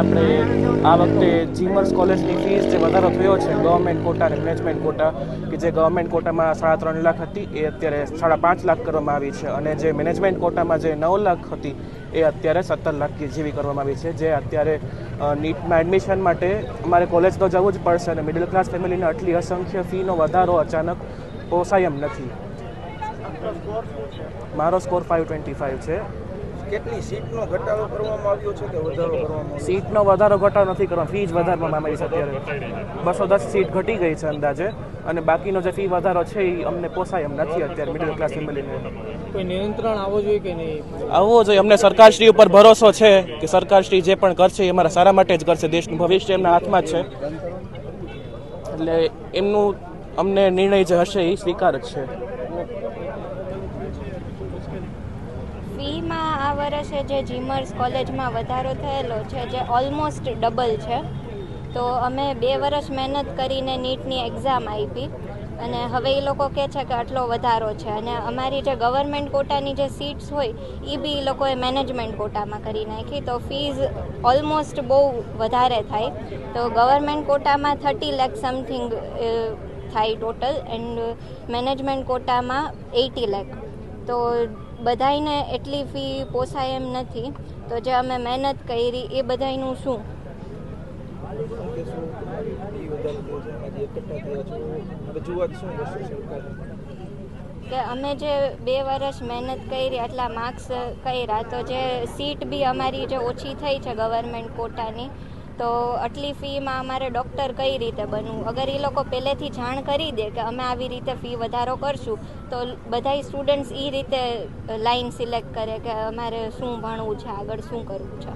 આપણે આ વખતે જીમર્સ કોલેજની ફીસ જે વધારો થયો છે ગવર્મેન્ટ કોટા અને મેનેજમેન્ટ કોટા, કે જે ગવર્મેન્ટ કોટામાં 3.5 લાખ હતી એ અત્યારે 5.5 લાખ કરવામાં આવી છે, અને જે મેનેજમેન્ટ કોટામાં જે 9 લાખ હતી એ અત્યારે 17 લાખ જેવી કરવામાં આવી છે. જે અત્યારે નીટમાં એડમિશન માટે અમારે કોલેજ તો જવું જ પડશે, અને મિડલ ક્લાસ ફેમિલીને આટલી અસંખ્ય ફીનો વધારો અચાનક પોસાય એમ નથી. મારો સ્કોર 525 છે. કેટલી સીટનો ઘટાડો કરવામાં આવ્યો છે કે વધારો કરવામાં આવ્યો? સીટનો વધારો ઘટાડો નથી કરવામાં, ફી જ વધારવામાં આવી છે. અત્યારે 210 સીટ ઘટી ગઈ છે અંદાજે, અને બાકીનો જે ફી વધારો છે એ અમને પોસાય એમ નથી અત્યારે મિડલ ક્લાસ ફેમિલીને. કોઈ નિયંત્રણ આવવો જોઈએ કે નહીં? આવવો જોઈએ. અમને સરકારશ્રી ઉપર ભરોસો છે કે સરકારશ્રી જે પણ કરશે એ અમારા સારા માટે જ કરશે. દેશનું ભવિષ્ય એમના હાથમાં જ છે, એટલે એમનું અમને નિર્ણય જે હશે એ સ્વીકાર જ છે. ફીમાં આ વર્ષે જે જીમર્સ કોલેજમાં વધારો થયેલો છે જે ઓલમોસ્ટ ડબલ છે. તો અમે 2 વર્ષ મહેનત કરીને નીટની એક્ઝામ આપી, અને હવે એ લોકો કહે છે કે આટલો વધારો છે, અને અમારી જે ગવર્મેન્ટ કોટાની જે સીટ્સ હોય એ બી એ લોકોએ મેનેજમેન્ટ કોટામાં કરી નાખી. તો ફીઝ ઓલમોસ્ટ બહુ વધારે થાય. તો ગવર્મેન્ટ કોટામાં 30 લાખ સમથિંગ થાય ટોટલ, એન્ડ મેનેજમેન્ટ કોટામાં 80 લાખ. તો બધાઈને એટલી ફી પોસાય એમ નથી. તો જે અમે મહેનત કરી એ બધાનું શું? કે અમે જે 2 વર્ષ મહેનત કરી, આટલા માર્ક્સ કર્યા, તો જે સીટ બી અમારી જે ઓછી થઈ છે ગવર્મેન્ટ કોટાની, તો આટલી ફીમાં અમારે ડૉક્ટર કઈ રીતે બનવું? અગર એ લોકો પહેલેથી જાણ કરી દે કે અમે આવી રીતે ફી વધારો કરશું, તો બધાય સ્ટુડન્ટ્સ એ રીતે લાઈન સિલેક્ટ કરે કે અમારે શું ભણવું છે, આગળ શું કરવું છે.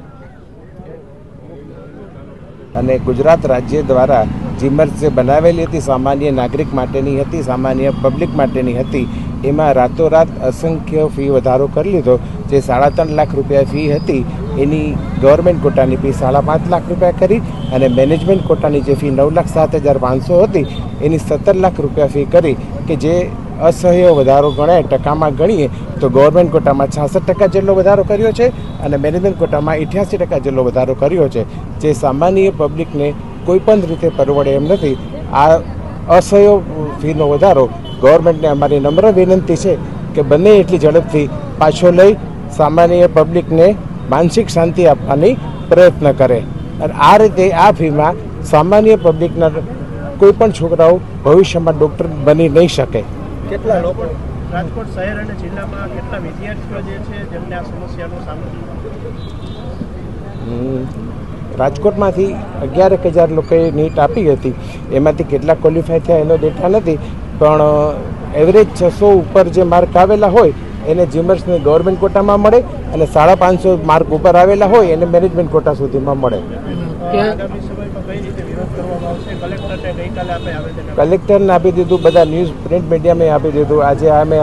અને ગુજરાત રાજ્ય દ્વારા જીમર્સ જે બનાવેલી હતી સામાન્ય નાગરિક માટેની હતી, સામાન્ય પબ્લિક માટેની હતી, એમાં રાતોરાત અસંખ્ય ફી વધારો કરી લીધો. જે 3.5 લાખ રૂપિયા ફી હતી એની ગવર્મેન્ટ કોટાની ફી 5.5 લાખ રૂપિયા કરી, અને મેનેજમેન્ટ કોટાની જે ફી 9,07,500 હતી એની 17 લાખ રૂપિયા ફી કરી, કે જે અસહ્ય વધારો ગણાય. ટકામાં ગણીએ તો ગવર્મેન્ટ કોટામાં 66% જેટલો વધારો કર્યો છે, અને મેનેજમેન્ટ કોટામાં 88% જેટલો વધારો કર્યો છે, જે સામાન્ય પબ્લિકને કોઈ પણ રીતે પરવડે એમ નથી. આ અસહ્ય ફીનો વધારો ગવર્મેન્ટને અમારી નમ્ર વિનંતી છે કે બંને એટલી ઝડપથી પાછો લઈ સામાન્ય પબ્લિકને માનસિક શાંતિ આપવાની પ્રયત્ન કરે. અને આ રીતે આ ફીમાં સામાન્ય પબ્લિકના કોઈ પણ છોકરાઓ ભવિષ્યમાં ડૉક્ટર બની નહીં શકે. કેટલા લોકો રાજકોટ શહેર અને જિલ્લામાં કેટલા વિદ્યાર્થીઓ જે છે જેમને આ સમસ્યાનો સામનો? રાજકોટમાંથી 11,000 લોકોએ નીટ આપી હતી. એમાંથી કેટલા ક્વોલિફાય થયા એનો ડેટા નથી, પણ એવરેજ 600 ઉપર જે માર્ક આવેલા હોય એને જીમર્સને ગવર્મેન્ટ કોટામાં મળે, અને 550 માર્ક ઉપર આવેલા હોય એને મેનેજમેન્ટ કોટા સુધીમાં મળે. કલેક્ટરને આપી દીધું, બધા ન્યૂઝ પ્રિન્ટ મીડિયામાં આપી દીધું. આજે અમે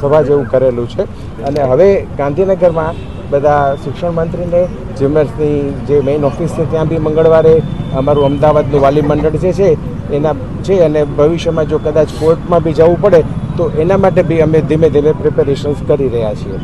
સભા જેવું કરેલું છે, અને હવે ગાંધીનગરમાં બધા શિક્ષણ મંત્રીને જીમર્સની જે મેઇન ઓફિસ છે ત્યાં બી મંગળવારે અમારું અમદાવાદનું વાલી મંડળ જે છે એના છે, અને ભવિષ્યમાં જો કદાચ કોર્ટમાં બી જવું પડે તો એના માટે બી અમે ધીમે ધીમે પ્રિપેરેશન્સ કરી રહ્યા છીએ.